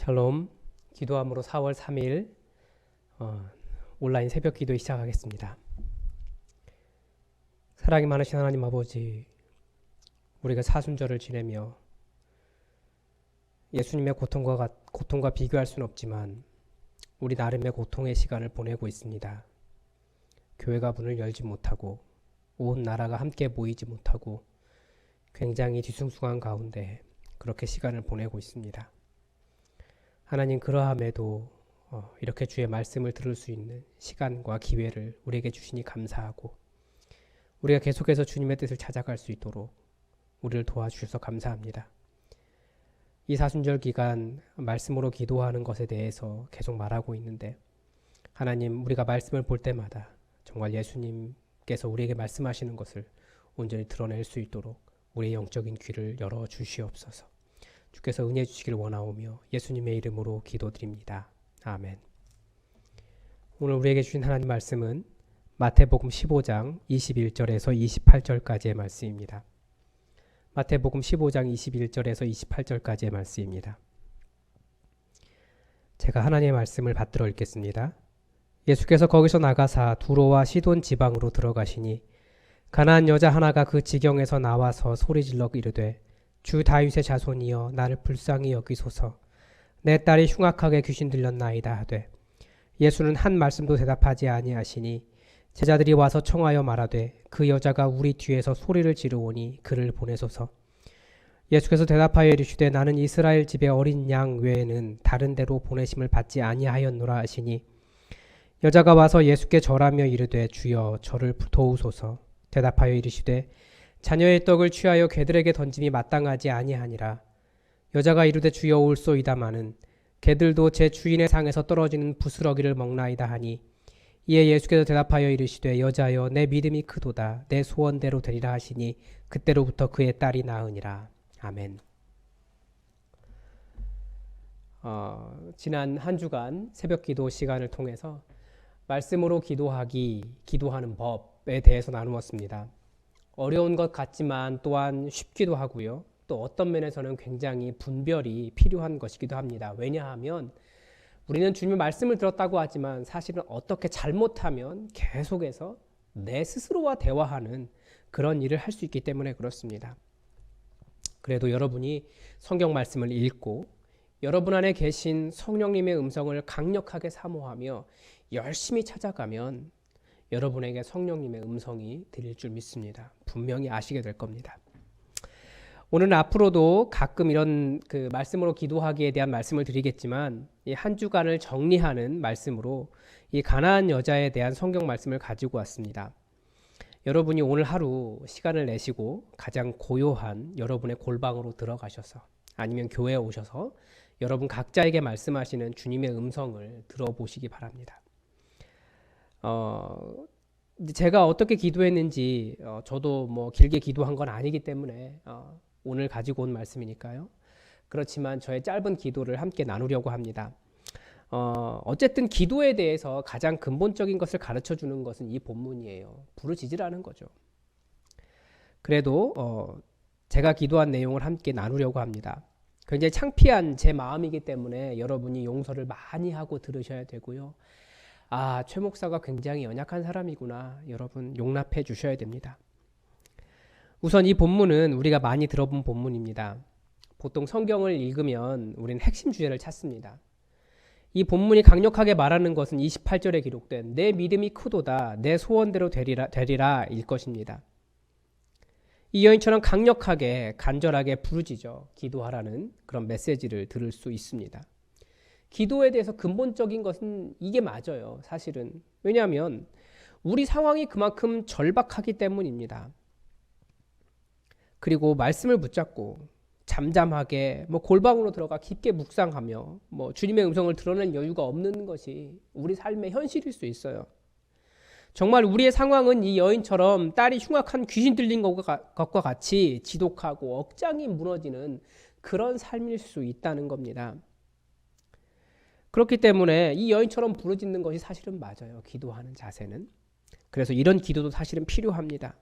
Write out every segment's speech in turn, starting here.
샬롬, 기도함으로 4월 3일 온라인 새벽 기도 시작하겠습니다. 사랑이 많으신 하나님 아버지, 우리가 사순절을 지내며 예수님의 고통과 비교할 수는 없지만 우리 나름의 고통의 시간을 보내고 있습니다. 교회가 문을 열지 못하고 온 나라가 함께 모이지 못하고 굉장히 뒤숭숭한 가운데 그렇게 시간을 보내고 있습니다. 하나님, 그러함에도 이렇게 주의 말씀을 들을 수 있는 시간과 기회를 우리에게 주시니 감사하고, 우리가 계속해서 주님의 뜻을 찾아갈 수 있도록 우리를 도와주셔서 감사합니다. 이 사순절 기간 말씀으로 기도하는 것에 대해서 계속 말하고 있는데, 하나님, 우리가 말씀을 볼 때마다 정말 예수님께서 우리에게 말씀하시는 것을 온전히 드러낼 수 있도록 우리의 영적인 귀를 열어 주시옵소서. 주께서 은혜 주시길 원하오며 예수님의 이름으로 기도드립니다. 아멘. 오늘 우리에게 주신 하나님 말씀은 마태복음 15장 21절에서 28절까지의 말씀입니다. 마태복음 15장 21절에서 28절까지의 말씀입니다. 제가 하나님의 말씀을 받들어 읽겠습니다. 예수께서 거기서 나가사 두로와 시돈 지방으로 들어가시니 가나안 여자 하나가 그 지경에서 나와서 소리질러 이르되 주 다윗의 자손이여 나를 불쌍히 여기소서. 내 딸이 흉악하게 귀신 들렸나이다 하되 예수는 한 말씀도 대답하지 아니하시니 제자들이 와서 청하여 말하되 그 여자가 우리 뒤에서 소리를 지르오니 그를 보내소서. 예수께서 대답하여 이르시되 나는 이스라엘 집의 어린 양 외에는 다른 데로 보내심을 받지 아니하였노라 하시니 여자가 와서 예수께 절하며 이르되 주여 저를 도우소서. 대답하여 이르시되 자녀의 떡을 취하여 개들에게 던짐이 마땅하지 아니하니라. 여자가 이르되 주여 올소이다마는 개들도 제 주인의 상에서 떨어지는 부스러기를 먹나이다 하니 이에 예수께서 대답하여 이르시되 여자여 내 믿음이 크도다. 내 소원대로 되리라 하시니 그때로부터 그의 딸이 나으니라. 아멘. 지난 한 주간 새벽 기도 시간을 통해서 말씀으로 기도하는 법에 대해서 나누었습니다. 어려운 것 같지만 또한 쉽기도 하고요. 또 어떤 면에서는 굉장히 분별이 필요한 것이기도 합니다. 왜냐하면 우리는 주님의 말씀을 들었다고 하지만 사실은 어떻게 잘못하면 계속해서 내 스스로와 대화하는 그런 일을 할 수 있기 때문에 그렇습니다. 그래도 여러분이 성경 말씀을 읽고 여러분 안에 계신 성령님의 음성을 강력하게 사모하며 열심히 찾아가면 여러분에게 성령님의 음성이 들릴 줄 믿습니다. 분명히 아시게 될 겁니다. 오늘은 앞으로도 가끔 이런 말씀으로 기도하기에 대한 말씀을 드리겠지만 이 한 주간을 정리하는 말씀으로 이 가나안 여자에 대한 성경 말씀을 가지고 왔습니다. 여러분이 오늘 하루 시간을 내시고 가장 고요한 여러분의 골방으로 들어가셔서 아니면 교회에 오셔서 여러분 각자에게 말씀하시는 주님의 음성을 들어보시기 바랍니다. 제가 어떻게 기도했는지 저도 뭐 길게 기도한 건 아니기 때문에 오늘 가지고 온 말씀이니까요. 그렇지만 저의 짧은 기도를 함께 나누려고 합니다. 어쨌든 기도에 대해서 가장 근본적인 것을 가르쳐 주는 것은 이 본문이에요. 부르짖으라는 거죠. 그래도 제가 기도한 내용을 함께 나누려고 합니다. 굉장히 창피한 제 마음이기 때문에 여러분이 용서를 많이 하고 들으셔야 되고요. 최 목사가 굉장히 연약한 사람이구나. 여러분 용납해 주셔야 됩니다. 우선 이 본문은 우리가 많이 들어본 본문입니다. 보통 성경을 읽으면 우리는 핵심 주제를 찾습니다. 이 본문이 강력하게 말하는 것은 28절에 기록된 내 믿음이 크도다. 내 소원대로 되리라 일 것입니다. 이 여인처럼 강력하게 간절하게 부르짖어 기도하라는 그런 메시지를 들을 수 있습니다. 기도에 대해서 근본적인 것은 이게 맞아요. 사실은. 왜냐하면 우리 상황이 그만큼 절박하기 때문입니다. 그리고 말씀을 붙잡고 잠잠하게 골방으로 들어가 깊게 묵상하며 주님의 음성을 드러낼 여유가 없는 것이 우리 삶의 현실일 수 있어요. 정말 우리의 상황은 이 여인처럼 딸이 흉악한 귀신 들린 것과 같이 지독하고 억장이 무너지는 그런 삶일 수 있다는 겁니다. 그렇기 때문에 이 여인처럼 부르짖는 것이 사실은 맞아요. 기도하는 자세는. 그래서 이런 기도도 사실은 필요합니다.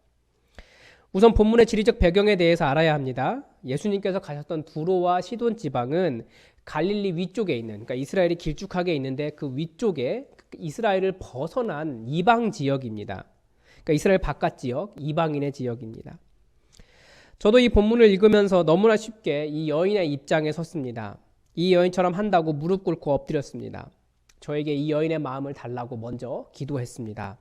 우선 본문의 지리적 배경에 대해서 알아야 합니다. 예수님께서 가셨던 두로와 시돈 지방은 갈릴리 위쪽에 있는, 그러니까 이스라엘이 길쭉하게 있는데 그 위쪽에 이스라엘을 벗어난 이방 지역입니다. 그러니까 이스라엘 바깥 지역, 이방인의 지역입니다. 저도 이 본문을 읽으면서 너무나 쉽게 이 여인의 입장에 섰습니다. 이 여인처럼 한다고 무릎 꿇고 엎드렸습니다. 저에게 이 여인의 마음을 달라고 먼저 기도했습니다.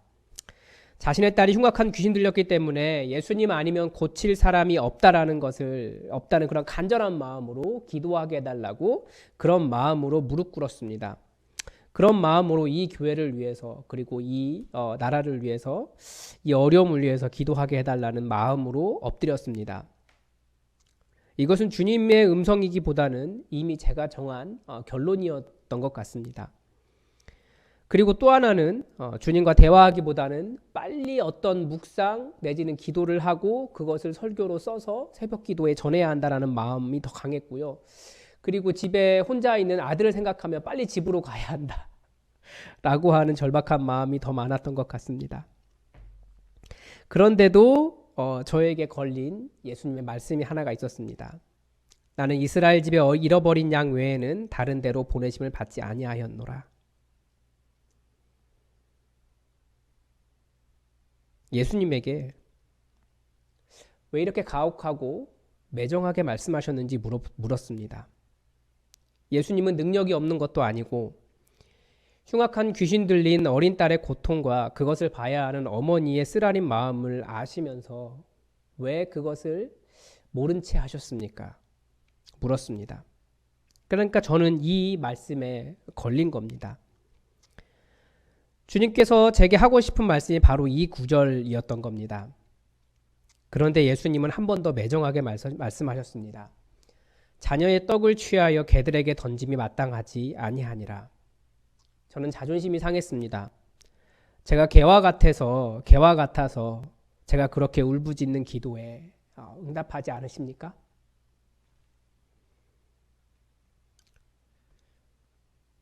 자신의 딸이 흉악한 귀신 들렸기 때문에 예수님 아니면 고칠 사람이 없다는 그런 간절한 마음으로 기도하게 해달라고 그런 마음으로 무릎 꿇었습니다. 그런 마음으로 이 교회를 위해서 그리고 이 나라를 위해서 이 어려움을 위해서 기도하게 해달라는 마음으로 엎드렸습니다. 이것은 주님의 음성이기보다는 이미 제가 정한 결론이었던 것 같습니다. 그리고 또 하나는 주님과 대화하기보다는 빨리 어떤 묵상 내지는 기도를 하고 그것을 설교로 써서 새벽 기도에 전해야 한다는 마음이 더 강했고요. 그리고 집에 혼자 있는 아들을 생각하며 빨리 집으로 가야 한다 라고 하는 절박한 마음이 더 많았던 것 같습니다. 그런데도 저에게 걸린 예수님의 말씀이 하나가 있었습니다. 나는 이스라엘 집에 잃어버린 양 외에는 다른 데로 보내심을 받지 아니하였노라. 예수님에게 왜 이렇게 가혹하고 매정하게 말씀하셨는지 물었습니다. 예수님은 능력이 없는 것도 아니고 흉악한 귀신 들린 어린 딸의 고통과 그것을 봐야 하는 어머니의 쓰라린 마음을 아시면서 왜 그것을 모른 채 하셨습니까? 물었습니다. 그러니까 저는 이 말씀에 걸린 겁니다. 주님께서 제게 하고 싶은 말씀이 바로 이 구절이었던 겁니다. 그런데 예수님은 한 번 더 매정하게 말씀하셨습니다. 자녀의 떡을 취하여 개들에게 던짐이 마땅하지 아니하니라. 저는 자존심이 상했습니다. 제가 개와 같아서 제가 그렇게 울부짖는 기도에 응답하지 않으십니까?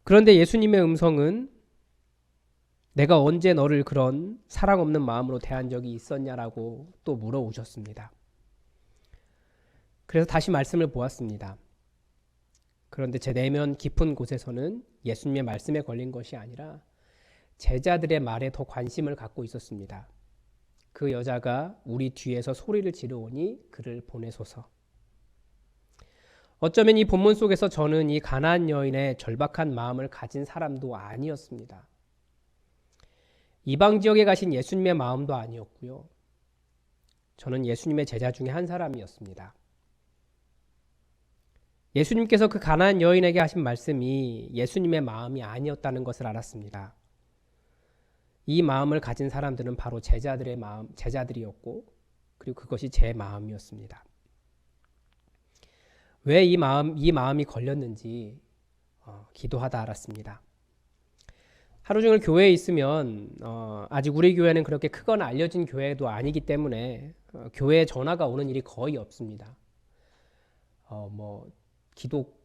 그런데 예수님의 음성은 내가 언제 너를 그런 사랑 없는 마음으로 대한 적이 있었냐라고 또 물어오셨습니다. 그래서 다시 말씀을 보았습니다. 그런데 제 내면 깊은 곳에서는 예수님의 말씀에 걸린 것이 아니라 제자들의 말에 더 관심을 갖고 있었습니다. 그 여자가 우리 뒤에서 소리를 지르오니 그를 보내소서. 어쩌면 이 본문 속에서 저는 이 가나안 여인의 절박한 마음을 가진 사람도 아니었습니다. 이방 지역에 가신 예수님의 마음도 아니었고요. 저는 예수님의 제자 중에 한 사람이었습니다. 예수님께서 그 가나안 여인에게 하신 말씀이 예수님의 마음이 아니었다는 것을 알았습니다. 이 마음을 가진 사람들은 바로 제자들이었고 그리고 그것이 제 마음이었습니다. 왜 이 마음이 걸렸는지 기도하다 알았습니다. 하루 종일 교회에 있으면 아직 우리 교회는 그렇게 크거나 알려진 교회도 아니기 때문에 교회에 전화가 오는 일이 거의 없습니다. 기독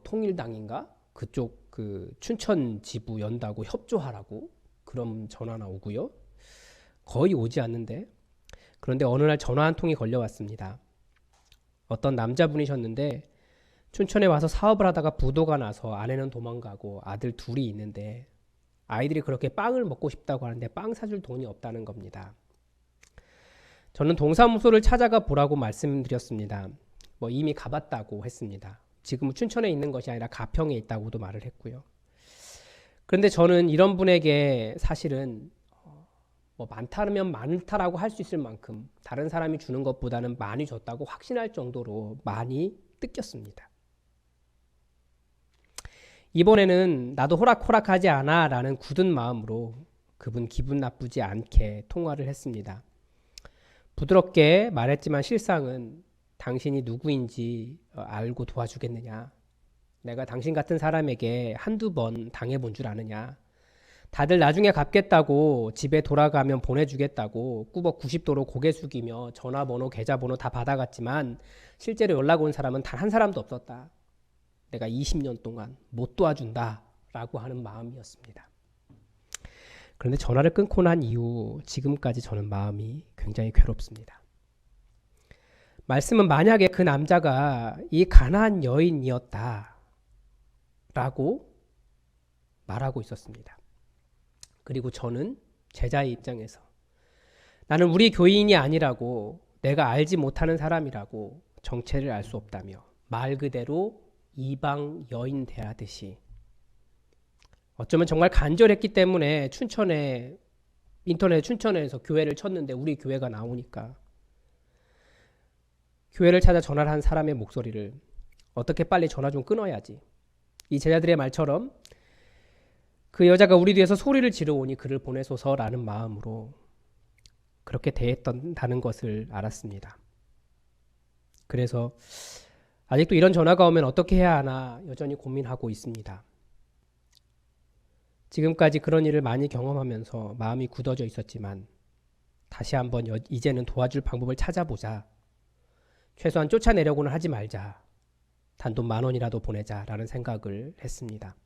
통일당인가 그쪽 그 춘천 지부 연다고 협조하라고 그런 전화나 오고요. 거의 오지 않는데 그런데 어느 날 전화 한 통이 걸려왔습니다. 어떤 남자분이셨는데 춘천에 와서 사업을 하다가 부도가 나서 아내는 도망가고 아들 둘이 있는데 아이들이 그렇게 빵을 먹고 싶다고 하는데 빵 사줄 돈이 없다는 겁니다. 저는 동사무소를 찾아가 보라고 말씀드렸습니다. 이미 가봤다고 했습니다. 지금은 춘천에 있는 것이 아니라 가평에 있다고도 말을 했고요. 그런데 저는 이런 분에게 사실은 많다면 많다라고 할 수 있을 만큼 다른 사람이 주는 것보다는 많이 줬다고 확신할 정도로 많이 뜯겼습니다. 이번에는 나도 호락호락하지 않아 라는 굳은 마음으로 그분 기분 나쁘지 않게 통화를 했습니다. 부드럽게 말했지만 실상은 당신이 누구인지 알고 도와주겠느냐? 내가 당신 같은 사람에게 한두 번 당해본 줄 아느냐? 다들 나중에 갚겠다고 집에 돌아가면 보내주겠다고 꾸벅 90도로 고개 숙이며 전화번호, 계좌번호 다 받아갔지만 실제로 연락 온 사람은 단 한 사람도 없었다. 내가 20년 동안 못 도와준다 라고 하는 마음이었습니다. 그런데 전화를 끊고 난 이후 지금까지 저는 마음이 굉장히 괴롭습니다. 말씀은 만약에 그 남자가 이 가나안 여인이었다라고 말하고 있었습니다. 그리고 저는 제자의 입장에서 나는 우리 교인이 아니라고, 내가 알지 못하는 사람이라고 정체를 알 수 없다며 말 그대로 이방 여인 대하듯이, 어쩌면 정말 간절했기 때문에 인터넷 춘천에서 교회를 쳤는데 우리 교회가 나오니까 교회를 찾아 전화를 한 사람의 목소리를 어떻게 빨리 전화 좀 끊어야지, 이 제자들의 말처럼 그 여자가 우리 뒤에서 소리를 지르오니 그를 보내소서라는 마음으로 그렇게 대했다는 것을 알았습니다. 그래서 아직도 이런 전화가 오면 어떻게 해야 하나 여전히 고민하고 있습니다. 지금까지 그런 일을 많이 경험하면서 마음이 굳어져 있었지만 다시 한번 이제는 도와줄 방법을 찾아보자. 최소한 쫓아내려고는 하지 말자. 단돈 10,000원이라도 보내자라는 생각을 했습니다.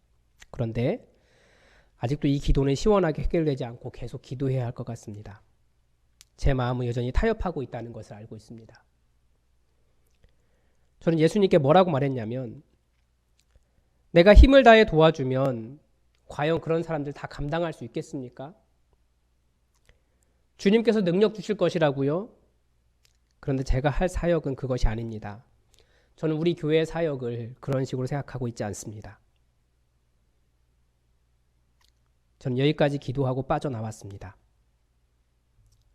그런데 아직도 이 기도는 시원하게 해결되지 않고 계속 기도해야 할 것 같습니다. 제 마음은 여전히 타협하고 있다는 것을 알고 있습니다. 저는 예수님께 뭐라고 말했냐면, 내가 힘을 다해 도와주면 과연 그런 사람들 다 감당할 수 있겠습니까? 주님께서 능력 주실 것이라고요? 그런데 제가 할 사역은 그것이 아닙니다. 저는 우리 교회의 사역을 그런 식으로 생각하고 있지 않습니다. 저는 여기까지 기도하고 빠져나왔습니다.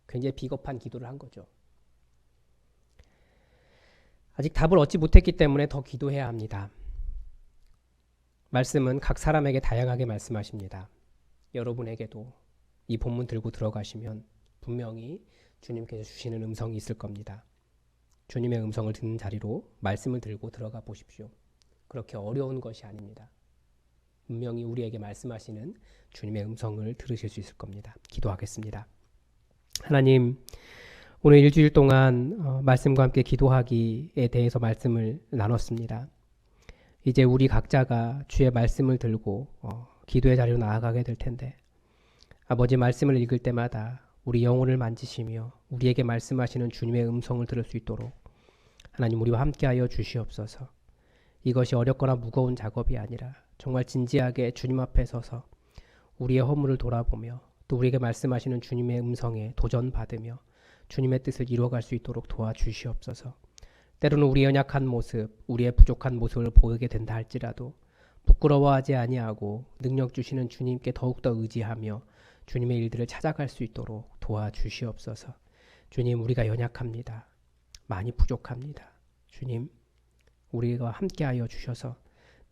굉장히 비겁한 기도를 한 거죠. 아직 답을 얻지 못했기 때문에 더 기도해야 합니다. 말씀은 각 사람에게 다양하게 말씀하십니다. 여러분에게도 이 본문 들고 들어가시면 분명히 주님께서 주시는 음성이 있을 겁니다. 주님의 음성을 듣는 자리로 말씀을 들고 들어가 보십시오. 그렇게 어려운 것이 아닙니다. 분명히 우리에게 말씀하시는 주님의 음성을 들으실 수 있을 겁니다. 기도하겠습니다. 하나님, 오늘 일주일 동안 말씀과 함께 기도하기에 대해서 말씀을 나눴습니다. 이제 우리 각자가 주의 말씀을 들고 기도의 자리로 나아가게 될 텐데, 아버지, 말씀을 읽을 때마다 우리 영혼을 만지시며 우리에게 말씀하시는 주님의 음성을 들을 수 있도록 하나님 우리와 함께하여 주시옵소서. 이것이 어렵거나 무거운 작업이 아니라 정말 진지하게 주님 앞에 서서 우리의 허물을 돌아보며 또 우리에게 말씀하시는 주님의 음성에 도전받으며 주님의 뜻을 이루어갈 수 있도록 도와주시옵소서. 때로는 우리의 연약한 모습, 우리의 부족한 모습을 보이게 된다 할지라도 부끄러워하지 아니하고 능력 주시는 주님께 더욱더 의지하며 주님의 일들을 찾아갈 수 있도록 도와주시옵소서. 주님, 우리가 연약합니다. 많이 부족합니다. 주님, 우리가 함께하여 주셔서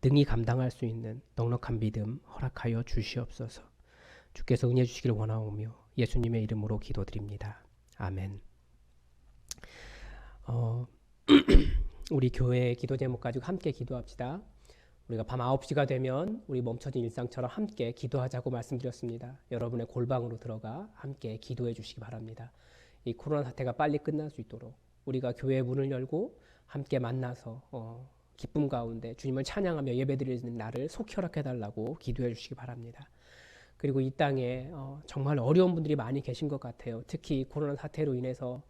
능히 감당할 수 있는 넉넉한 믿음 허락하여 주시옵소서. 주께서 은혜 주시길 원하오며 예수님의 이름으로 기도드립니다. 아멘. 우리 교회의 기도 제목 가지고 함께 기도합시다. 우리가 밤 9시가 되면 우리 멈춰진 일상처럼 함께 기도하자고 말씀드렸습니다. 여러분의 골방으로 들어가 함께 기도해 주시기 바랍니다. 이 코로나 사태가 빨리 끝날 수 있도록 우리가 교회의 문을 열고 함께 만나서 기쁨 가운데 주님을 찬양하며 예배드리는 날을 속히 허락해달라고 기도해 주시기 바랍니다. 그리고 이 땅에 정말 어려운 분들이 많이 계신 것 같아요. 특히 코로나 사태로 인해서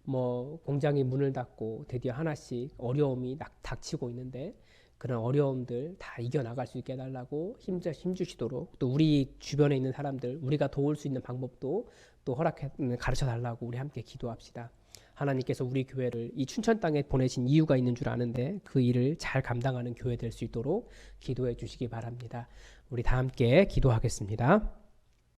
공장이 문을 닫고 드디어 하나씩 어려움이 닥치고 있는데, 그런 어려움들 다 이겨나갈 수 있게 해달라고 힘주시도록, 또 우리 주변에 있는 사람들 우리가 도울 수 있는 방법도 또 가르쳐달라고 우리 함께 기도합시다. 하나님께서 우리 교회를 이 춘천 땅에 보내신 이유가 있는 줄 아는데 그 일을 잘 감당하는 교회 될 수 있도록 기도해 주시기 바랍니다. 우리 다 함께 기도하겠습니다.